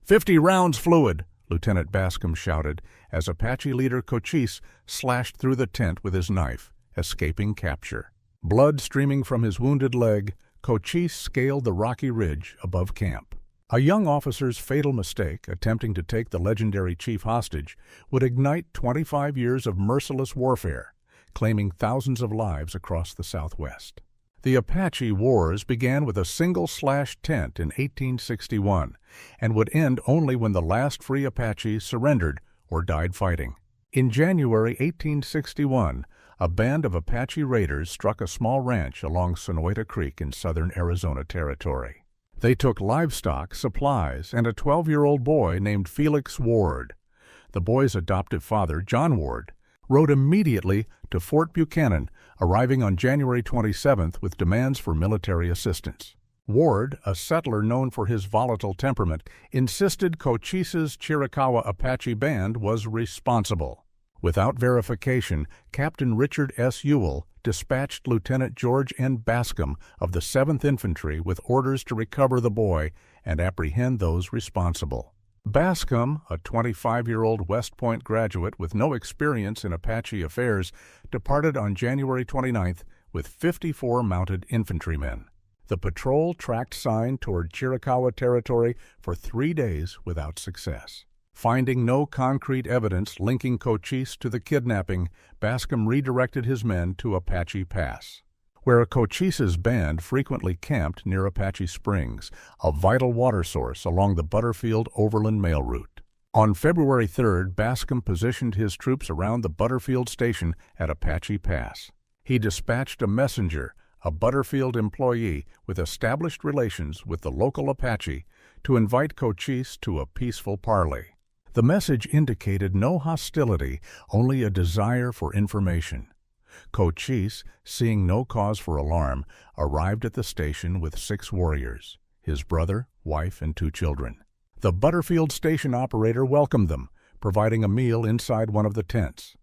"50 rounds fluid," Lieutenant Bascom shouted as Apache leader Cochise slashed through the tent with his knife, escaping capture. Blood streaming from his wounded leg, Cochise scaled the rocky ridge above camp. A young officer's fatal mistake, attempting to take the legendary chief hostage, would ignite 25 years of merciless warfare, claiming thousands of lives across the Southwest. The Apache Wars began with a single slashed tent in 1861 and would end only when the last free Apache surrendered or died fighting. In January 1861, a band of Apache raiders struck a small ranch along Sonoita Creek in southern Arizona Territory. They took livestock, supplies, and a 12-year-old boy named Felix Ward. The boy's adoptive father, John Ward, rode immediately to Fort Buchanan, arriving on January 27th with demands for military assistance. Ward, a settler known for his volatile temperament, insisted Cochise's Chiricahua Apache band was responsible. Without verification, Captain Richard S. Ewell dispatched Lieutenant George N. Bascom of the 7th Infantry with orders to recover the boy and apprehend those responsible. Bascom, a 25-year-old West Point graduate with no experience in Apache affairs, departed on January 29th with 54 mounted infantrymen. The patrol tracked sign toward Chiricahua Territory for 3 days without success. Finding no concrete evidence linking Cochise to the kidnapping, Bascom redirected his men to Apache Pass, where Cochise's band frequently camped near Apache Springs, a vital water source along the Butterfield Overland Mail Route. On February 3rd, Bascom positioned his troops around the Butterfield Station at Apache Pass. He dispatched a messenger, a Butterfield employee with established relations with the local Apache, to invite Cochise to a peaceful parley. The message indicated no hostility, only a desire for information. Cochise, seeing no cause for alarm, arrived at the station with 6 warriors, his brother, wife, and 2 children. The Butterfield station operator welcomed them, providing a meal inside one of the tents.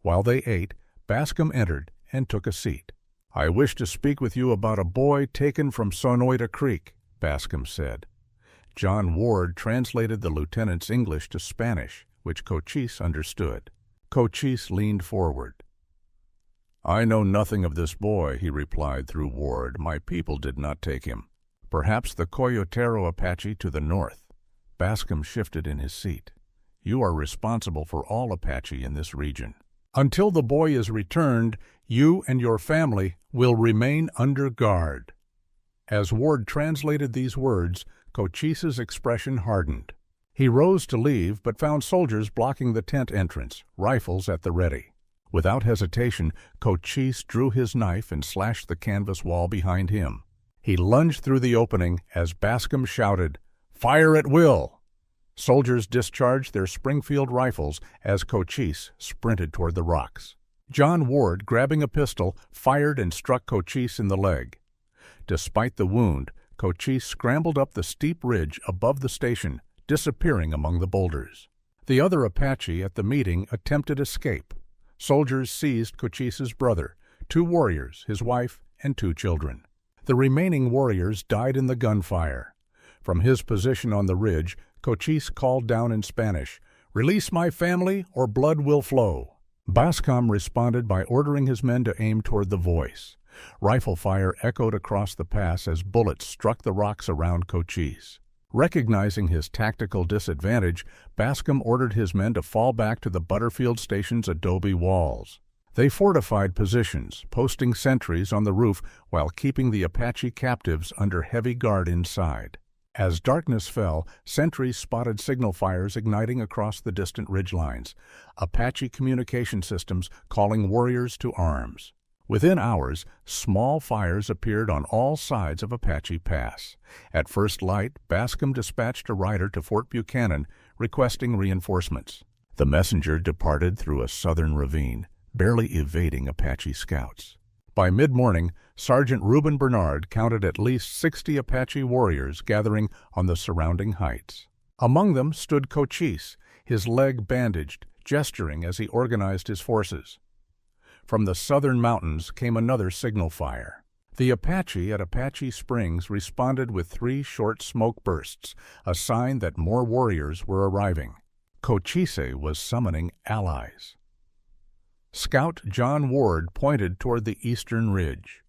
While they ate, Bascom entered and took a seat. "I wish to speak with you about a boy taken from Sonoita Creek," Bascom said. John Ward translated the lieutenant's English to Spanish, which Cochise understood. Cochise leaned forward. "I know nothing of this boy," he replied through Ward. "My people did not take him. Perhaps the Coyotero Apache to the north." Bascom shifted in his seat. "You are responsible for all Apache in this region. Until the boy is returned, you and your family will remain under guard." As Ward translated these words, Cochise's expression hardened. He rose to leave, but found soldiers blocking the tent entrance, rifles at the ready. Without hesitation, Cochise drew his knife and slashed the canvas wall behind him. He lunged through the opening as Bascom shouted, "Fire at will!" Soldiers discharged their Springfield rifles as Cochise sprinted toward the rocks. John Ward, grabbing a pistol, fired and struck Cochise in the leg. Despite the wound, Cochise scrambled up the steep ridge above the station, disappearing among the boulders. The other Apache at the meeting attempted escape. Soldiers seized Cochise's brother, 2 warriors, his wife, and 2 children. The remaining warriors died in the gunfire. From his position on the ridge, Cochise called down in Spanish, "Release my family or blood will flow." Bascom responded by ordering his men to aim toward the voice. Rifle fire echoed across the pass as bullets struck the rocks around Cochise. Recognizing his tactical disadvantage, Bascom ordered his men to fall back to the Butterfield Station's adobe walls. They fortified positions, posting sentries on the roof while keeping the Apache captives under heavy guard inside. As darkness fell, sentries spotted signal fires igniting across the distant ridgelines, Apache communication systems calling warriors to arms. Within hours, small fires appeared on all sides of Apache Pass. At first light, Bascom dispatched a rider to Fort Buchanan, requesting reinforcements. The messenger departed through a southern ravine, barely evading Apache scouts. By mid-morning, Sergeant Reuben Bernard counted at least 60 Apache warriors gathering on the surrounding heights. Among them stood Cochise, his leg bandaged, gesturing as he organized his forces. From the southern mountains came another signal fire. The Apache at Apache Springs responded with 3 short smoke bursts, a sign that more warriors were arriving. Cochise was summoning allies. Scout John Ward pointed toward the eastern ridge.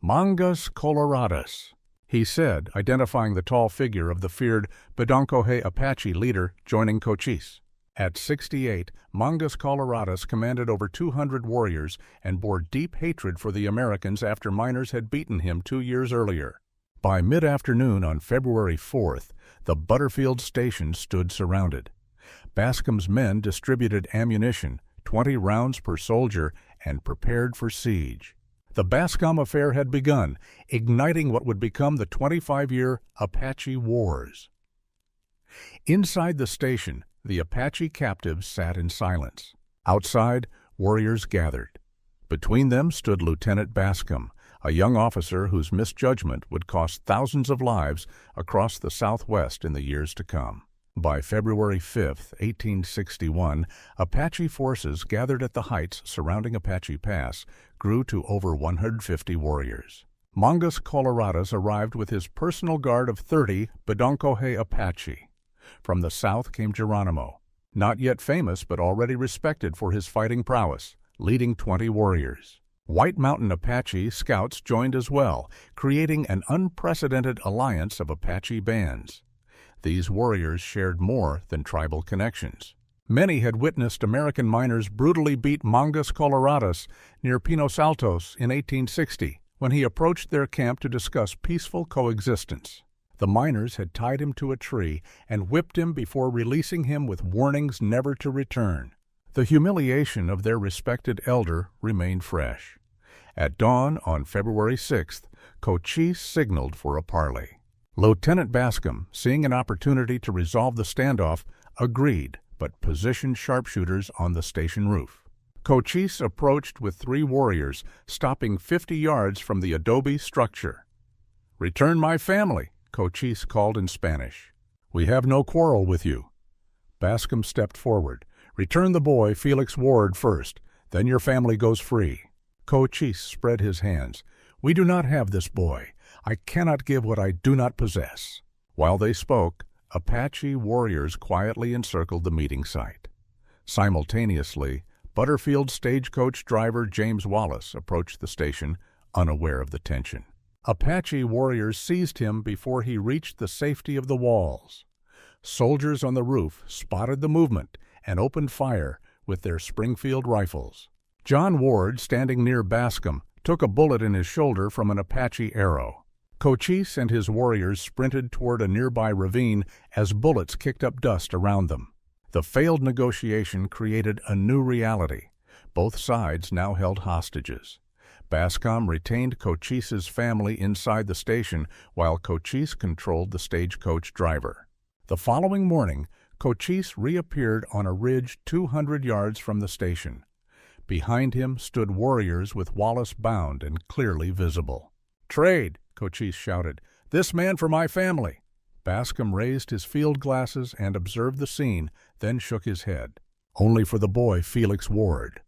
"Mangas Coloradas," he said, identifying the tall figure of the feared Bedonkohe Apache leader joining Cochise. At 68, Mangas Coloradas commanded over 200 warriors and bore deep hatred for the Americans after miners had beaten him 2 years earlier. By mid-afternoon on February 4th, the Butterfield station stood surrounded. Bascom's men distributed ammunition, 20 rounds per soldier, and prepared for siege. The Bascom affair had begun, igniting what would become the 25-year Apache Wars. Inside the station, the Apache captives sat in silence. Outside, warriors gathered. Between them stood Lieutenant Bascom, a young officer whose misjudgment would cost thousands of lives across the Southwest in the years to come. By February 5, 1861, Apache forces gathered at the heights surrounding Apache Pass grew to over 150 warriors. Mangas Coloradas arrived with his personal guard of 30 Bedonkohe Apache. From the south came Geronimo, not yet famous but already respected for his fighting prowess, leading 20 warriors. White Mountain Apache scouts joined as well, creating an unprecedented alliance of Apache bands. These warriors shared more than tribal connections. Many had witnessed American miners brutally beat Mangas Coloradas near Pinos Altos in 1860, when he approached their camp to discuss peaceful coexistence. The miners had tied him to a tree and whipped him before releasing him with warnings never to return. The humiliation of their respected elder remained fresh. At dawn on February 6th, Cochise signaled for a parley. Lieutenant Bascom, seeing an opportunity to resolve the standoff, agreed, but positioned sharpshooters on the station roof. Cochise approached with 3 warriors, stopping 50 yards from the adobe structure. "Return my family," Cochise called in Spanish. "We have no quarrel with you." Bascom stepped forward. "Return the boy, Felix Ward, first, then your family goes free." Cochise spread his hands. "We do not have this boy. I cannot give what I do not possess." While they spoke, Apache warriors quietly encircled the meeting site. Simultaneously, Butterfield stagecoach driver James Wallace approached the station, unaware of the tension. Apache warriors seized him before he reached the safety of the walls. Soldiers on the roof spotted the movement and opened fire with their Springfield rifles. John Ward, standing near Bascom, took a bullet in his shoulder from an Apache arrow. Cochise and his warriors sprinted toward a nearby ravine as bullets kicked up dust around them. The failed negotiation created a new reality. Both sides now held hostages. Bascom retained Cochise's family inside the station while Cochise controlled the stagecoach driver. The following morning, Cochise reappeared on a ridge 200 yards from the station. Behind him stood warriors with Wallace bound and clearly visible. "Trade!" Cochise shouted. "This man for my family!" Bascom raised his field glasses and observed the scene, then shook his head. "Only for the boy Felix Ward."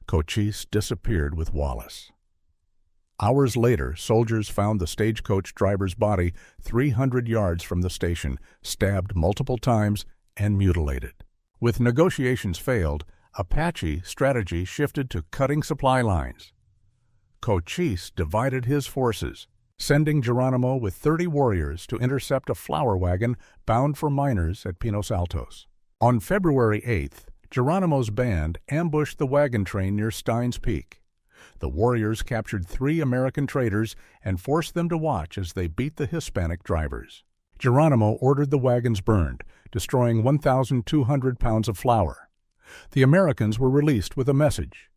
Cochise disappeared with Wallace. Hours later, soldiers found the stagecoach driver's body 300 yards from the station, stabbed multiple times and mutilated. With negotiations failed, Apache strategy shifted to cutting supply lines. Cochise divided his forces, sending Geronimo with 30 warriors to intercept a flour wagon bound for miners at Pinos Altos. On February 8th, Geronimo's band ambushed the wagon train near Steins Peak. The warriors captured 3 American traders and forced them to watch as they beat the Hispanic drivers. Geronimo ordered the wagons burned, destroying 1,200 pounds of flour. The Americans were released with a message: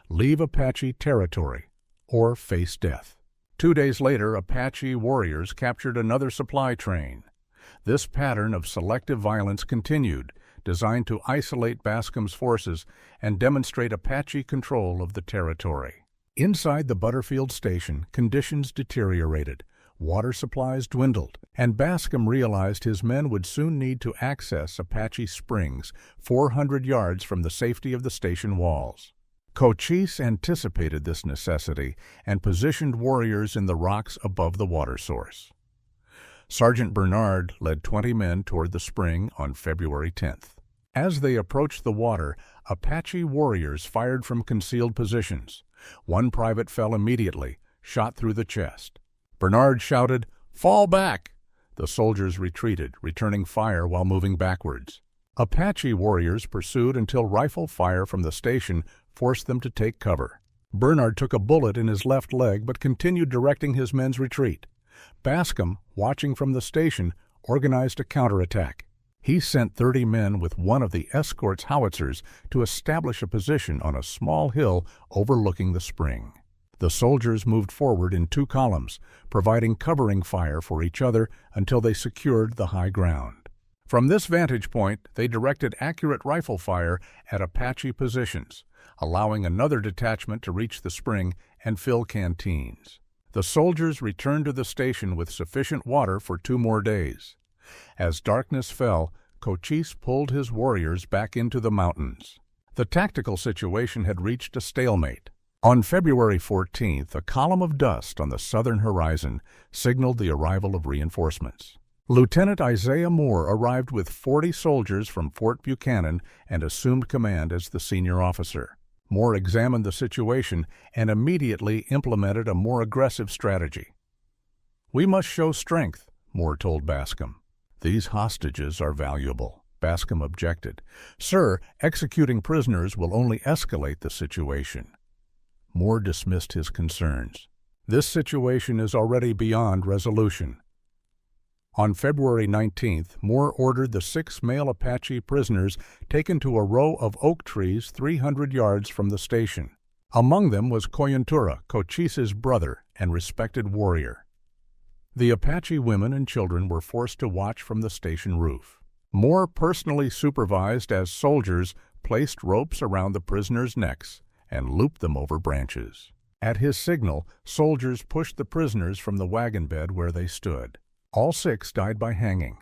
"Leave Apache territory or face death." 2 days later, Apache warriors captured another supply train. This pattern of selective violence continued, designed to isolate Bascom's forces and demonstrate Apache control of the territory. Inside the Butterfield station, conditions deteriorated. Water supplies dwindled, and Bascom realized his men would soon need to access Apache Springs, 400 yards from the safety of the station walls. Cochise anticipated this necessity and positioned warriors in the rocks above the water source. Sergeant Bernard led 20 men toward the spring on February 10th. As they approached the water, Apache warriors fired from concealed positions. One private fell immediately, shot through the chest. Bernard shouted, "Fall back!" The soldiers retreated, returning fire while moving backwards. Apache warriors pursued until rifle fire from the station forced them to take cover. Bernard took a bullet in his left leg but continued directing his men's retreat. Bascom, watching from the station, organized a counterattack. He sent 30 men with one of the escort's Howitzers to establish a position on a small hill overlooking the spring. The soldiers moved forward in 2 columns, providing covering fire for each other until they secured the high ground. From this vantage point, they directed accurate rifle fire at Apache positions, allowing another detachment to reach the spring and fill canteens. The soldiers returned to the station with sufficient water for 2 more days. As darkness fell, Cochise pulled his warriors back into the mountains. The tactical situation had reached a stalemate. On February 14th, a column of dust on the southern horizon signaled the arrival of reinforcements. Lieutenant Isaiah Moore arrived with 40 soldiers from Fort Buchanan and assumed command as the senior officer. Moore examined the situation and immediately implemented a more aggressive strategy. "We must show strength," Moore told Bascom. "These hostages are valuable," Bascom objected. "Sir, executing prisoners will only escalate the situation." Moore dismissed his concerns. "This situation is already beyond resolution." On February 19th, Moore ordered the 6 male Apache prisoners taken to a row of oak trees 300 yards from the station. Among them was Coyuntura, Cochise's brother and respected warrior. The Apache women and children were forced to watch from the station roof. Moore personally supervised as soldiers placed ropes around the prisoners' necks and looped them over branches. At his signal, soldiers pushed the prisoners from the wagon bed where they stood. All 6 died by hanging.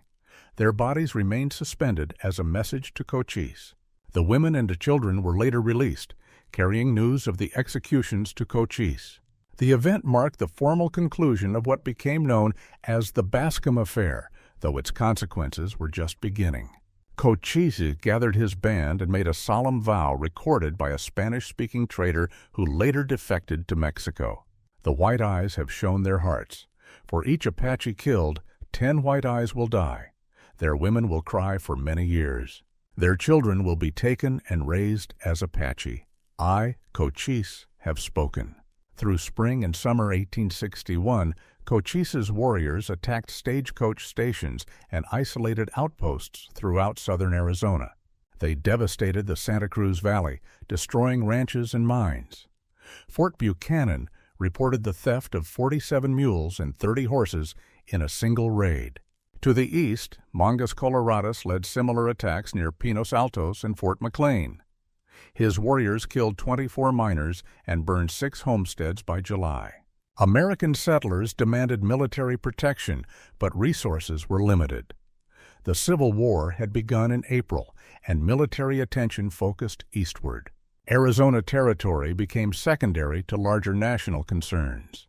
Their bodies remained suspended as a message to Cochise. The women and the children were later released, carrying news of the executions to Cochise. The event marked the formal conclusion of what became known as the Bascom Affair, though its consequences were just beginning. Cochise gathered his band and made a solemn vow recorded by a Spanish-speaking trader who later defected to Mexico. "The white eyes have shown their hearts. For each Apache killed, 10 white eyes will die. Their women will cry for many years. Their children will be taken and raised as Apache. I, Cochise, have spoken." Through spring and summer 1861, Cochise's warriors attacked stagecoach stations and isolated outposts throughout southern Arizona. They devastated the Santa Cruz Valley, destroying ranches and mines. Fort Buchanan reported the theft of 47 mules and 30 horses in a single raid. To the east, Mangas Coloradas led similar attacks near Pinos Altos and Fort McLean. His warriors killed 24 miners and burned 6 homesteads by July. American settlers demanded military protection, but resources were limited. The Civil War had begun in April, and military attention focused eastward. Arizona Territory became secondary to larger national concerns.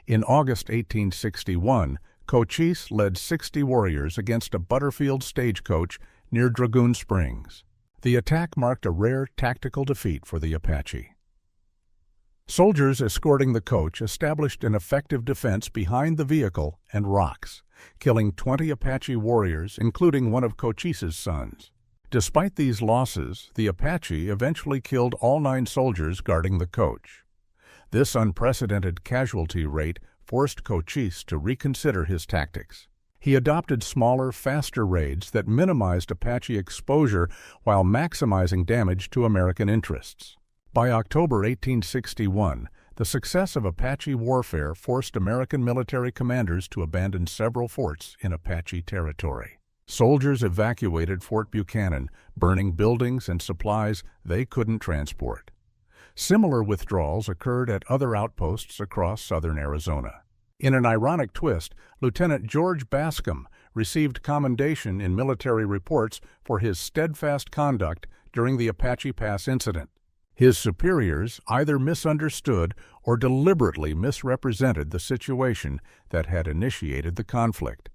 In August 1861, Cochise led 60 warriors against a Butterfield stagecoach near Dragoon Springs. The attack marked a rare tactical defeat for the Apache. Soldiers escorting the coach established an effective defense behind the vehicle and rocks, killing 20 Apache warriors, including one of Cochise's sons. Despite these losses, the Apache eventually killed all 9 soldiers guarding the coach. This unprecedented casualty rate forced Cochise to reconsider his tactics. He adopted smaller, faster raids that minimized Apache exposure while maximizing damage to American interests. By October 1861, the success of Apache warfare forced American military commanders to abandon several forts in Apache territory. Soldiers evacuated Fort Buchanan, burning buildings and supplies they couldn't transport. Similar withdrawals occurred at other outposts across southern Arizona. In an ironic twist, Lieutenant George Bascom received commendation in military reports for his steadfast conduct during the Apache Pass incident. His superiors either misunderstood or deliberately misrepresented the situation that had initiated the conflict.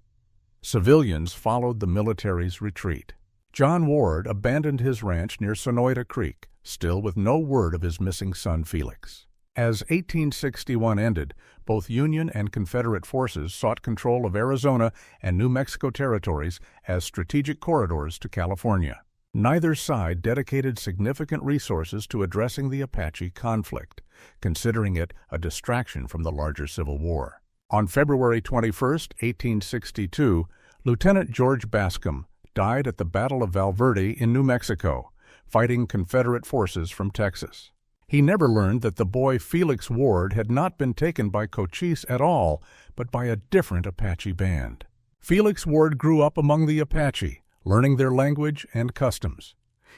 Civilians followed the military's retreat. John Ward abandoned his ranch near Sonoyta Creek, still with no word of his missing son Felix. As 1861 ended, both Union and Confederate forces sought control of Arizona and New Mexico territories as strategic corridors to California. Neither side dedicated significant resources to addressing the Apache conflict, considering it a distraction from the larger Civil War. On February 21, 1862, Lieutenant George Bascom died at the Battle of Valverde in New Mexico, fighting Confederate forces from Texas. He never learned that the boy Felix Ward had not been taken by Cochise at all, but by a different Apache band. Felix Ward grew up among the Apache, learning their language and customs.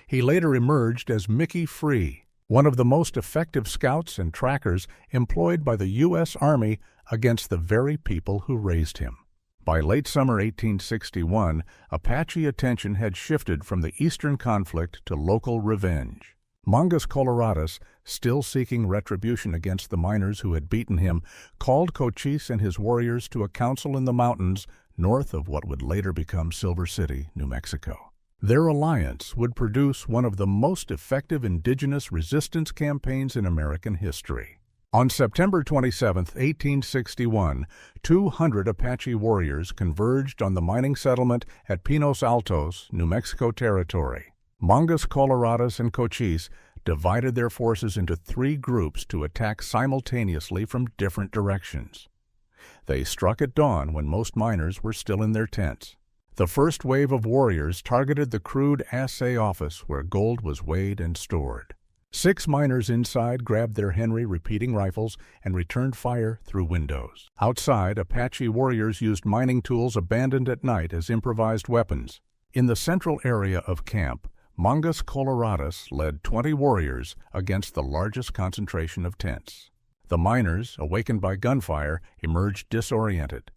He later emerged as Mickey Free, one of the most effective scouts and trackers employed by the U.S. Army against the very people who raised him. By late summer 1861, Apache attention had shifted from the Eastern conflict to local revenge. Mangas Coloradas, still seeking retribution against the miners who had beaten him, called Cochise and his warriors to a council in the mountains north of what would later become Silver City, New Mexico. Their alliance would produce one of the most effective indigenous resistance campaigns in American history. On September 27, 1861, 200 Apache warriors converged on the mining settlement at Pinos Altos, New Mexico Territory. Mangas Coloradas and Cochise divided their forces into 3 groups to attack simultaneously from different directions. They struck at dawn when most miners were still in their tents. The first wave of warriors targeted the crude assay office where gold was weighed and stored. 6 miners inside grabbed their Henry repeating rifles and returned fire through windows. Outside, Apache warriors used mining tools abandoned at night as improvised weapons. In the central area of camp, Mangas Coloradas led 20 warriors against the largest concentration of tents. The miners, awakened by gunfire, emerged disoriented.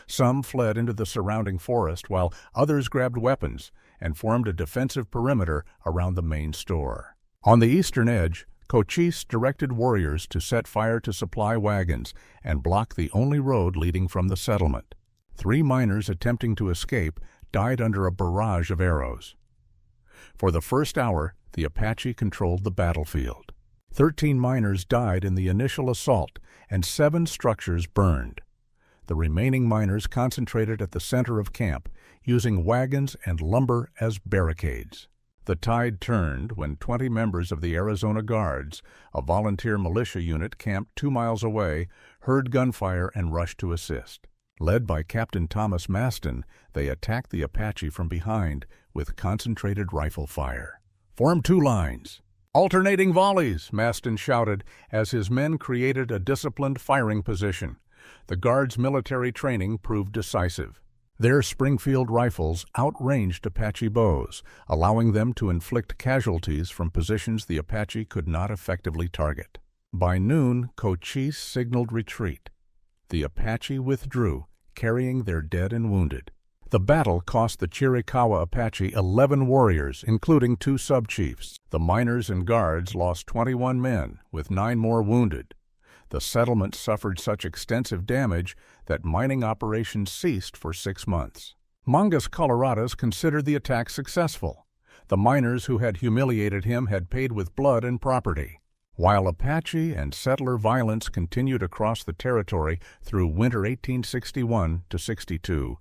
Some fled into the surrounding forest, while others grabbed weapons and formed a defensive perimeter around the main store. On the eastern edge, Cochise directed warriors to set fire to supply wagons and block the only road leading from the settlement. 3 miners attempting to escape died under a barrage of arrows. For the first hour, the Apache controlled the battlefield. 13 miners died in the initial assault, and 7 structures burned. The remaining miners concentrated at the center of camp, using wagons and lumber as barricades. The tide turned when 20 members of the Arizona Guards, a volunteer militia unit camped 2 miles away, heard gunfire and rushed to assist. Led by Captain Thomas Maston, they attacked the Apache from behind with concentrated rifle fire. "Form 2 lines. Alternating volleys," Maston shouted as his men created a disciplined firing position. The Guards' military training proved decisive. Their Springfield rifles outranged Apache bows, allowing them to inflict casualties from positions the Apache could not effectively target. By noon, Cochise signaled retreat. The Apache withdrew, carrying their dead and wounded. The battle cost the Chiricahua Apache 11 warriors, including 2 sub-chiefs. The miners and guards lost 21 men, with 9 more wounded. The settlement suffered such extensive damage that mining operations ceased for 6 months. Mangas Coloradas considered the attack successful. The miners who had humiliated him had paid with blood and property. While Apache and settler violence continued across the territory through winter 1861-62,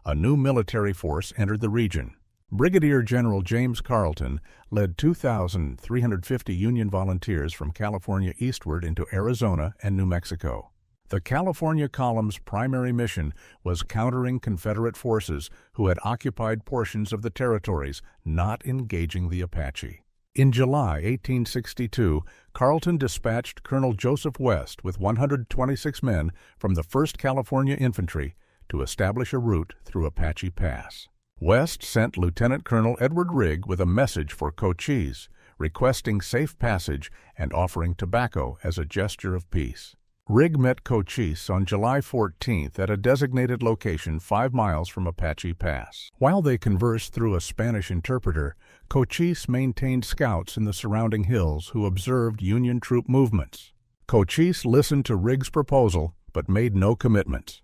a new military force entered the region. Brigadier General James Carleton led 2,350 Union volunteers from California eastward into Arizona and New Mexico. The California Column's primary mission was countering Confederate forces who had occupied portions of the territories, not engaging the Apache. In July 1862, Carleton dispatched Colonel Joseph West with 126 men from the 1st California Infantry to establish a route through Apache Pass. West sent Lieutenant Colonel Edward Rigg with a message for Cochise, requesting safe passage and offering tobacco as a gesture of peace. Rig met Cochise on July 14th at a designated location 5 miles from Apache Pass. While they conversed through a Spanish interpreter, Cochise maintained scouts in the surrounding hills who observed Union troop movements. Cochise listened to Rig's proposal but made no commitments.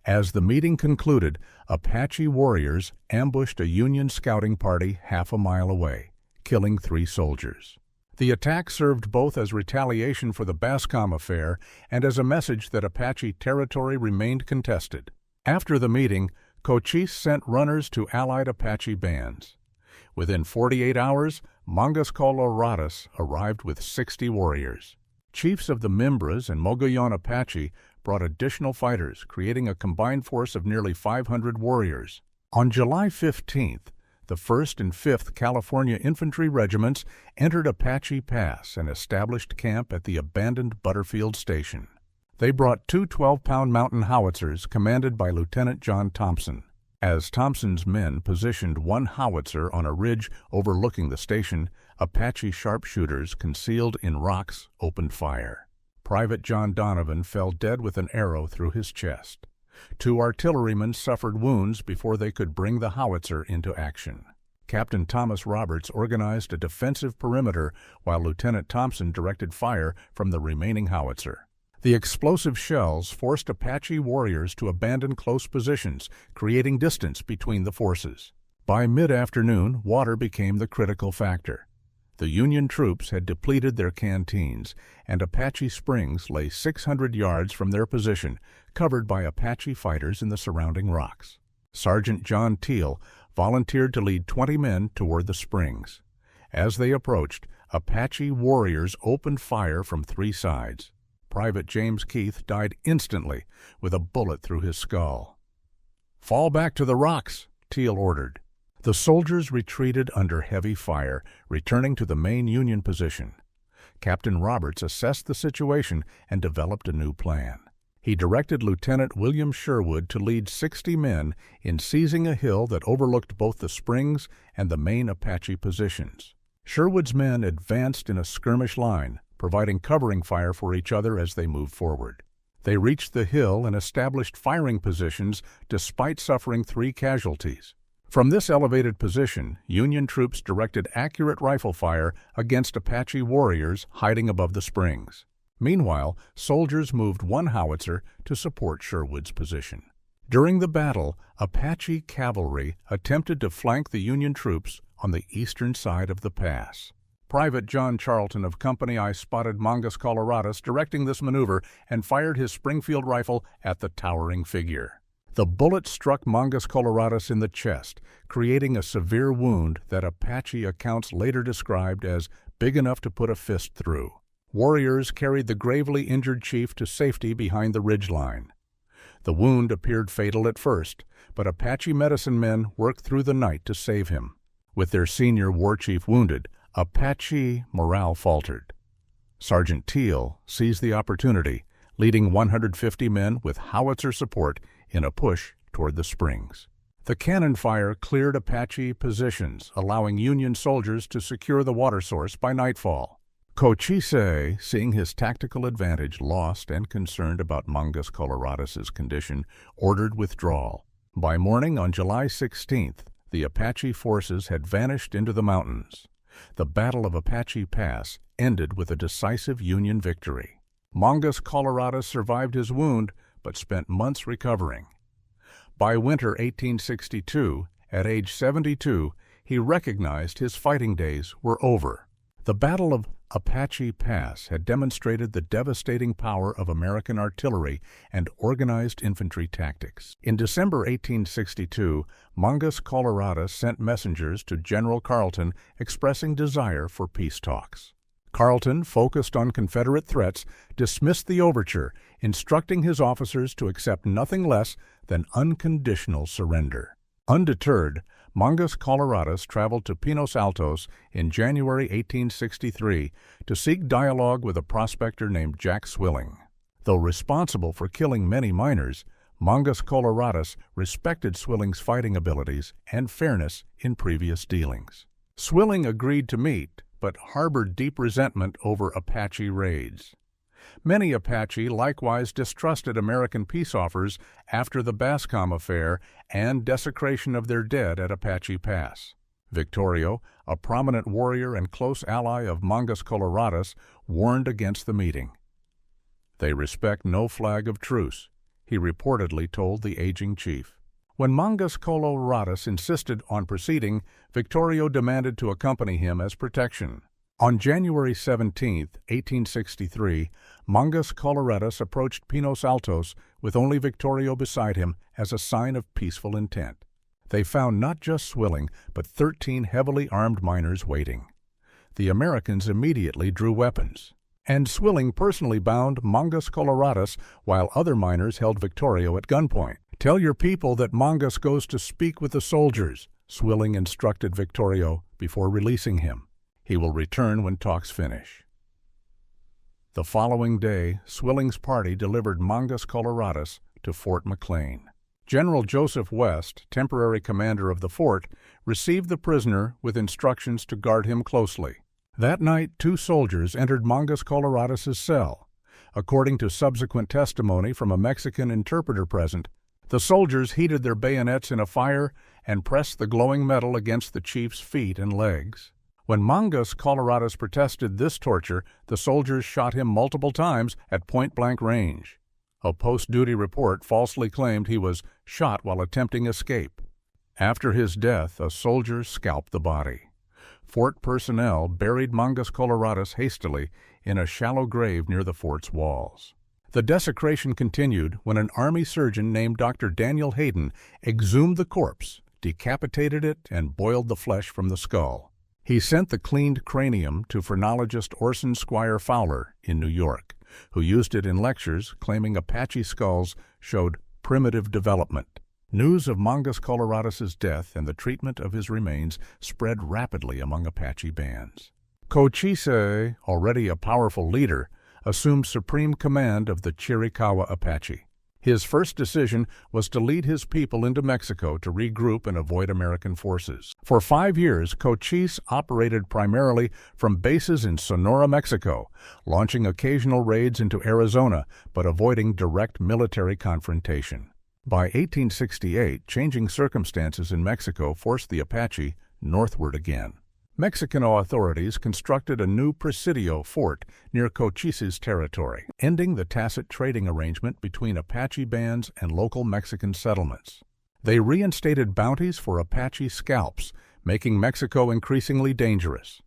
As the meeting concluded, Apache warriors ambushed a Union scouting party half a mile away, killing 3 soldiers. The attack served both as retaliation for the Bascom affair and as a message that Apache territory remained contested. After the meeting, Cochise sent runners to allied Apache bands. Within 48 hours, Mangas Coloradas arrived with 60 warriors. Chiefs of the Mimbres and Mogollon Apache brought additional fighters, creating a combined force of nearly 500 warriors. On July 15th, the 1st and 5th California Infantry Regiments entered Apache Pass and established camp at the abandoned Butterfield Station. They brought 2 12-pound mountain howitzers commanded by Lieutenant John Thompson. As Thompson's men positioned one howitzer on a ridge overlooking the station, Apache sharpshooters concealed in rocks opened fire. Private John Donovan fell dead with an arrow through his chest. 2 artillerymen suffered wounds before they could bring the howitzer into action. Captain Thomas Roberts organized a defensive perimeter while Lieutenant Thompson directed fire from the remaining howitzer. The explosive shells forced Apache warriors to abandon close positions, creating distance between the forces. By mid-afternoon, water became the critical factor. The Union troops had depleted their canteens, and Apache Springs lay 600 yards from their position, covered by Apache fighters in the surrounding rocks. Sergeant John Teal volunteered to lead 20 men toward the springs. As they approached, Apache warriors opened fire from 3 sides. Private James Keith died instantly with a bullet through his skull. "Fall back to the rocks," Teal ordered. The soldiers retreated under heavy fire, returning to the main Union position. Captain Roberts assessed the situation and developed a new plan. He directed Lieutenant William Sherwood to lead 60 men in seizing a hill that overlooked both the springs and the main Apache positions. Sherwood's men advanced in a skirmish line, providing covering fire for each other as they moved forward. They reached the hill and established firing positions despite suffering 3 casualties. From this elevated position, Union troops directed accurate rifle fire against Apache warriors hiding above the springs. Meanwhile, soldiers moved 1 howitzer to support Sherwood's position. During the battle, Apache cavalry attempted to flank the Union troops on the eastern side of the pass. Private John Charlton of Company I spotted Mangas Coloradas directing this maneuver and fired his Springfield rifle at the towering figure. The bullet struck Mangas Coloradas in the chest, creating a severe wound that Apache accounts later described as big enough to put a fist through. Warriors carried the gravely injured chief to safety behind the ridgeline. The wound appeared fatal at first, but Apache medicine men worked through the night to save him. With their senior war chief wounded, Apache morale faltered. Sergeant Teal seized the opportunity, leading 150 men with howitzer support in a push toward the springs. The cannon fire cleared Apache positions, allowing Union soldiers to secure the water source by nightfall. Cochise, seeing his tactical advantage lost and concerned about Mangas Coloradas's condition, ordered withdrawal. By morning on July 16th, the Apache forces had vanished into the mountains. The Battle of Apache Pass ended with a decisive Union victory. Mangas Coloradas survived his wound, but spent months recovering. By winter 1862, at age 72, he recognized his fighting days were over. The Battle of Apache Pass had demonstrated the devastating power of American artillery and organized infantry tactics. In December 1862, Mangas Coloradas sent messengers to General Carleton expressing desire for peace talks. Carleton, focused on Confederate threats, dismissed the overture, instructing his officers to accept nothing less than unconditional surrender. Undeterred, Mangas Coloradas traveled to Pinos Altos in January 1863 to seek dialogue with a prospector named Jack Swilling. Though responsible for killing many miners, Mangas Coloradas respected Swilling's fighting abilities and fairness in previous dealings. Swilling agreed to meet, but harbored deep resentment over Apache raids. Many Apache likewise distrusted American peace offers after the Bascom affair and desecration of their dead at Apache Pass. Victorio, a prominent warrior and close ally of Mangas Coloradas, warned against the meeting. "They respect no flag of truce," he reportedly told the aging chief. When Mangas Coloradas insisted on proceeding, Victorio demanded to accompany him as protection. On January 17, 1863, Mangas Coloradas approached Pinos Altos with only Victorio beside him as a sign of peaceful intent. They found not just Swilling, but 13 heavily armed miners waiting. The Americans immediately drew weapons, and Swilling personally bound Mangas Coloradas while other miners held Victorio at gunpoint. "Tell your people that Mangas goes to speak with the soldiers," Swilling instructed Victorio before releasing him. "He will return when talks finish." The following day, Swilling's party delivered Mangas Coloradas to Fort McLean. General Joseph West, temporary commander of the fort, received the prisoner with instructions to guard him closely. That night, 2 soldiers entered Mangas Coloradas's cell. According to subsequent testimony from a Mexican interpreter present, the soldiers heated their bayonets in a fire and pressed the glowing metal against the chief's feet and legs. When Mangas Coloradas protested this torture, the soldiers shot him multiple times at point-blank range. A post-duty report falsely claimed he was shot while attempting escape. After his death, a soldier scalped the body. Fort personnel buried Mangas Coloradas hastily in a shallow grave near the fort's walls. The desecration continued when an Army surgeon named Dr. Daniel Hayden exhumed the corpse, decapitated it, and boiled the flesh from the skull. He sent the cleaned cranium to phrenologist Orson Squire Fowler in New York, who used it in lectures claiming Apache skulls showed primitive development. News of Mangas Coloradas's death and the treatment of his remains spread rapidly among Apache bands. Cochise, already a powerful leader, assumed supreme command of the Chiricahua Apache. His first decision was to lead his people into Mexico to regroup and avoid American forces. For 5 years, Cochise operated primarily from bases in Sonora, Mexico, launching occasional raids into Arizona, but avoiding direct military confrontation. By 1868, changing circumstances in Mexico forced the Apache northward again. Mexican authorities constructed a new presidio fort near Cochise's territory, ending the tacit trading arrangement between Apache bands and local Mexican settlements. They reinstated bounties for Apache scalps, making Mexico increasingly dangerous.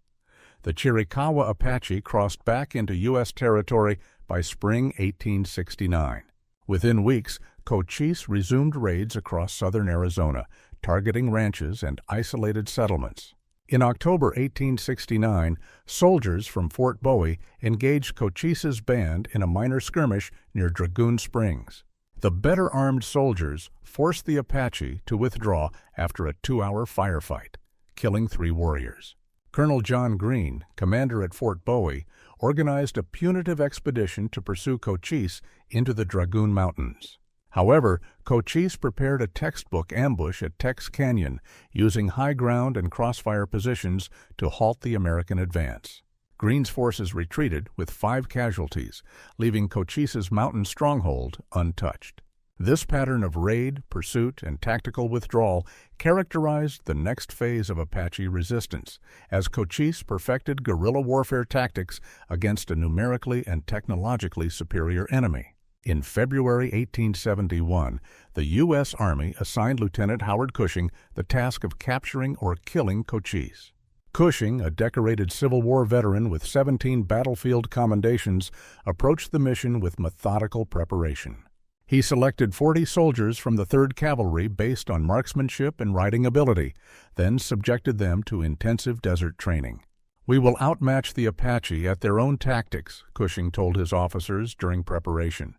The Chiricahua Apache crossed back into U.S. territory by spring 1869. Within weeks, Cochise resumed raids across southern Arizona, targeting ranches and isolated settlements. In October 1869, soldiers from Fort Bowie engaged Cochise's band in a minor skirmish near Dragoon Springs. The better-armed soldiers forced the Apache to withdraw after a 2-hour firefight, killing 3 warriors. Colonel John Green, commander at Fort Bowie, organized a punitive expedition to pursue Cochise into the Dragoon Mountains. However, Cochise prepared a textbook ambush at Tex Canyon, using high ground and crossfire positions to halt the American advance. Green's forces retreated with 5 casualties, leaving Cochise's mountain stronghold untouched. This pattern of raid, pursuit, and tactical withdrawal characterized the next phase of Apache resistance, as Cochise perfected guerrilla warfare tactics against a numerically and technologically superior enemy. In February 1871, the U.S. Army assigned Lieutenant Howard Cushing the task of capturing or killing Cochise. Cushing, a decorated Civil War veteran with 17 battlefield commendations, approached the mission with methodical preparation. He selected 40 soldiers from the 3rd Cavalry based on marksmanship and riding ability, then subjected them to intensive desert training. "We will outmatch the Apache at their own tactics," Cushing told his officers during preparation.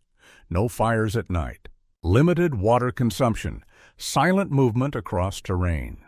No fires at night, limited water consumption, silent movement across terrain.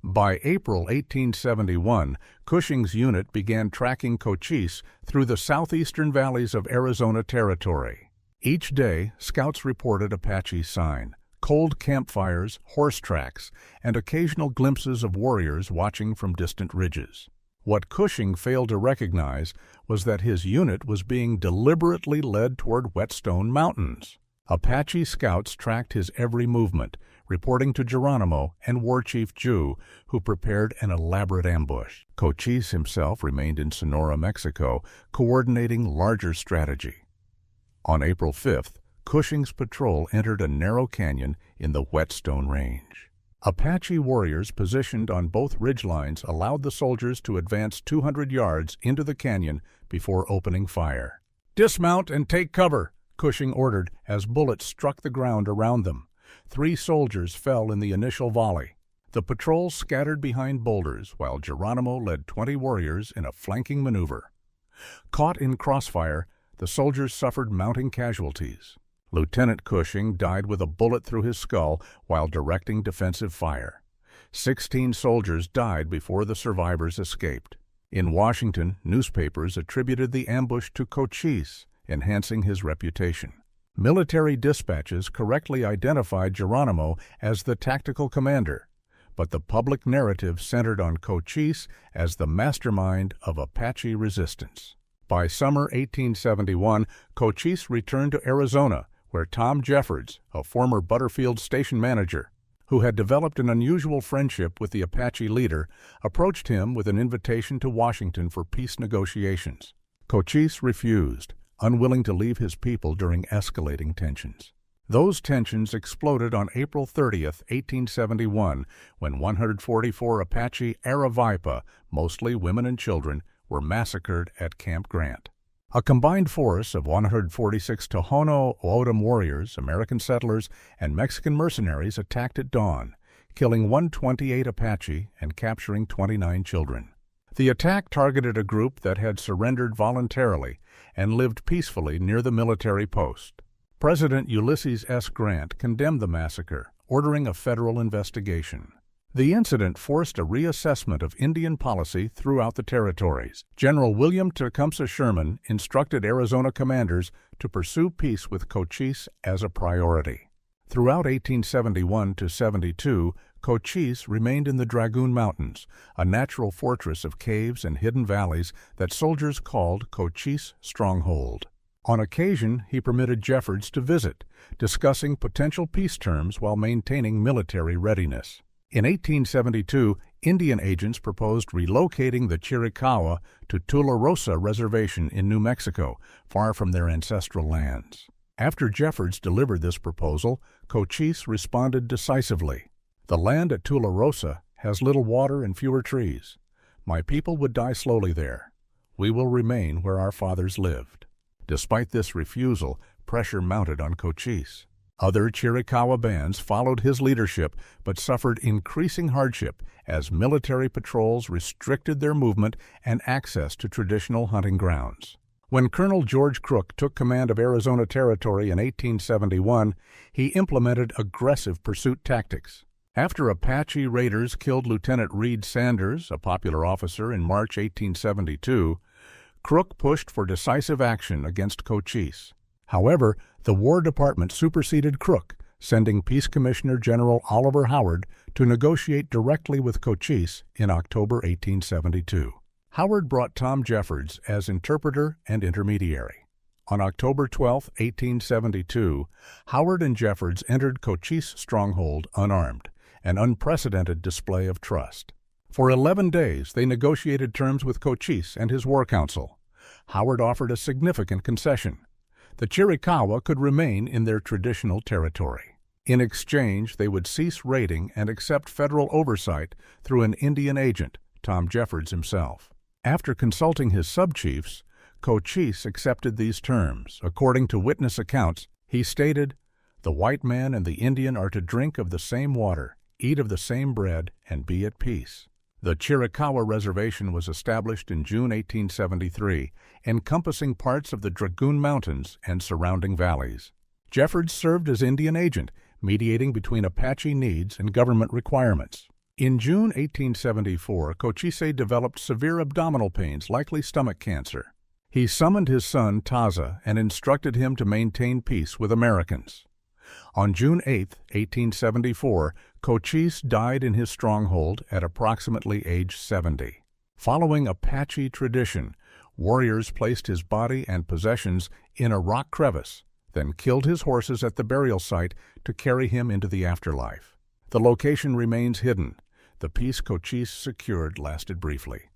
By April 1871, Cushing's unit began tracking Cochise through the southeastern valleys of Arizona Territory. Each day, scouts reported Apache sign, cold campfires, horse tracks, and occasional glimpses of warriors watching from distant ridges. What Cushing failed to recognize was that his unit was being deliberately led toward Whetstone Mountains. Apache scouts tracked his every movement, reporting to Geronimo and War Chief Jew, who prepared an elaborate ambush. Cochise himself remained in Sonora, Mexico, coordinating larger strategy. On April 5th, Cushing's patrol entered a narrow canyon in the Whetstone Range. Apache warriors positioned on both ridgelines allowed the soldiers to advance 200 yards into the canyon before opening fire. "Dismount and take cover," Cushing ordered as bullets struck the ground around them. 3 soldiers fell in the initial volley. The patrol scattered behind boulders while Geronimo led 20 warriors in a flanking maneuver. Caught in crossfire, the soldiers suffered mounting casualties. Lieutenant Cushing died with a bullet through his skull while directing defensive fire. 16 soldiers died before the survivors escaped. In Washington, newspapers attributed the ambush to Cochise, enhancing his reputation. Military dispatches correctly identified Geronimo as the tactical commander, but the public narrative centered on Cochise as the mastermind of Apache resistance. By summer 1871, Cochise returned to Arizona, where Tom Jeffords, a former Butterfield station manager, who had developed an unusual friendship with the Apache leader, approached him with an invitation to Washington for peace negotiations. Cochise refused, unwilling to leave his people during escalating tensions. Those tensions exploded on April 30, 1871, when 144 Apache Aravaipa, mostly women and children, were massacred at Camp Grant. A combined force of 146 Tohono O'odham warriors, American settlers, and Mexican mercenaries attacked at dawn, killing 128 Apache and capturing 29 children. The attack targeted a group that had surrendered voluntarily and lived peacefully near the military post. President Ulysses S. Grant condemned the massacre, ordering a federal investigation. The incident forced a reassessment of Indian policy throughout the territories. General William Tecumseh Sherman instructed Arizona commanders to pursue peace with Cochise as a priority. Throughout 1871–72, Cochise remained in the Dragoon Mountains, a natural fortress of caves and hidden valleys that soldiers called Cochise Stronghold. On occasion, he permitted Jeffords to visit, discussing potential peace terms while maintaining military readiness. In 1872, Indian agents proposed relocating the Chiricahua to Tularosa Reservation in New Mexico, far from their ancestral lands. After Jeffords delivered this proposal, Cochise responded decisively. "The land at Tularosa has little water and fewer trees. My people would die slowly there. We will remain where our fathers lived." Despite this refusal, pressure mounted on Cochise. Other Chiricahua bands followed his leadership but suffered increasing hardship as military patrols restricted their movement and access to traditional hunting grounds. When Colonel George Crook took command of Arizona Territory in 1871, he implemented aggressive pursuit tactics. After Apache raiders killed Lieutenant Reed Sanders, a popular officer, in March 1872, Crook pushed for decisive action against Cochise. However, the War Department superseded Crook, sending Peace Commissioner General Oliver Howard to negotiate directly with Cochise in October 1872. Howard brought Tom Jeffords as interpreter and intermediary. On October 12, 1872, Howard and Jeffords entered Cochise stronghold unarmed, an unprecedented display of trust. For 11 days, they negotiated terms with Cochise and his war council. Howard offered a significant concession. The Chiricahua could remain in their traditional territory. In exchange, they would cease raiding and accept federal oversight through an Indian agent, Tom Jeffords himself. After consulting his sub-chiefs, Cochise accepted these terms. According to witness accounts, he stated, "The white man and the Indian are to drink of the same water, eat of the same bread, and be at peace." The Chiricahua Reservation was established in June 1873, encompassing parts of the Dragoon Mountains and surrounding valleys. Jeffords served as Indian agent, mediating between Apache needs and government requirements. In June 1874, Cochise developed severe abdominal pains, likely stomach cancer. He summoned his son, Taza, and instructed him to maintain peace with Americans. On June 8, 1874, Cochise died in his stronghold at approximately age 70. Following Apache tradition, warriors placed his body and possessions in a rock crevice, then killed his horses at the burial site to carry him into the afterlife. The location remains hidden. The peace Cochise secured lasted briefly.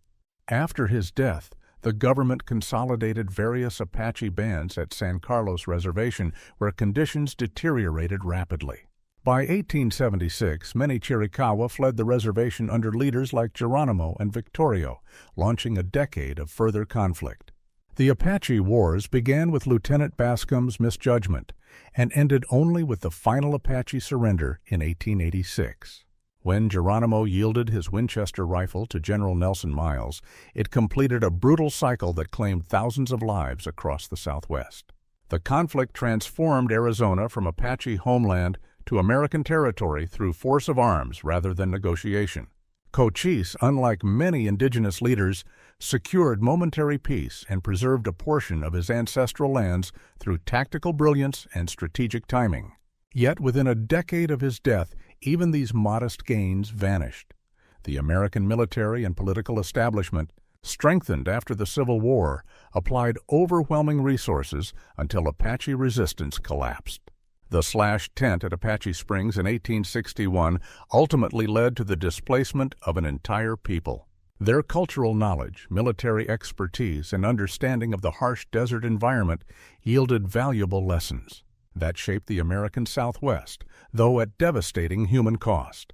After his death, the government consolidated various Apache bands at San Carlos Reservation, where conditions deteriorated rapidly. By 1876, many Chiricahua fled the reservation under leaders like Geronimo and Victorio, launching a decade of further conflict. The Apache Wars began with Lieutenant Bascom's misjudgment and ended only with the final Apache surrender in 1886. When Geronimo yielded his Winchester rifle to General Nelson Miles, it completed a brutal cycle that claimed thousands of lives across the Southwest. The conflict transformed Arizona from Apache homeland to American territory through force of arms rather than negotiation. Cochise, unlike many indigenous leaders, secured momentary peace and preserved a portion of his ancestral lands through tactical brilliance and strategic timing. Yet within a decade of his death, even these modest gains vanished. The American military and political establishment, strengthened after the Civil War, applied overwhelming resources until Apache resistance collapsed. The slashed tent at Apache Springs in 1861 ultimately led to the displacement of an entire people. Their cultural knowledge, military expertise, and understanding of the harsh desert environment yielded valuable lessons that shaped the American Southwest, though at devastating human cost.